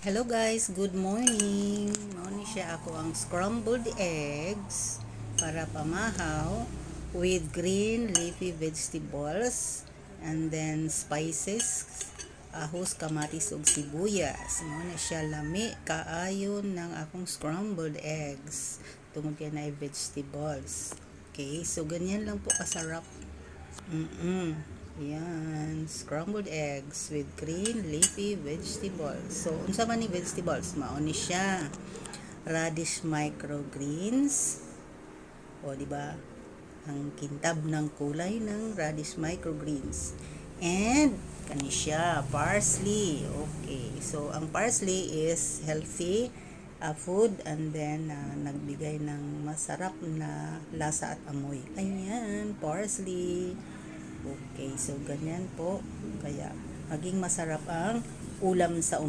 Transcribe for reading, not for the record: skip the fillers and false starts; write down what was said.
Hello guys, good morning. Mauni siya ako ang scrambled eggs para pamahaw with green leafy vegetables and then spices, ahos, kamatis ug sibuyas. Mauni siya lami kaayon ng akong scrambled eggs tungod kay naay vegetables. Okay, so ganyan lang po kasarap. Yan, scrambled eggs with green leafy vegetables. So, unsa man ni vegetables? Mao ni siya. Radish microgreens. O, di ba? Ang kintab ng kulay ng radish microgreens. And, kani siya, parsley. Okay. So, ang parsley is healthy food and then nagbigay ng masarap na lasa at amoy. Ayan, parsley. Okay, so ganyan po. Kaya maging masarap ang ulam sa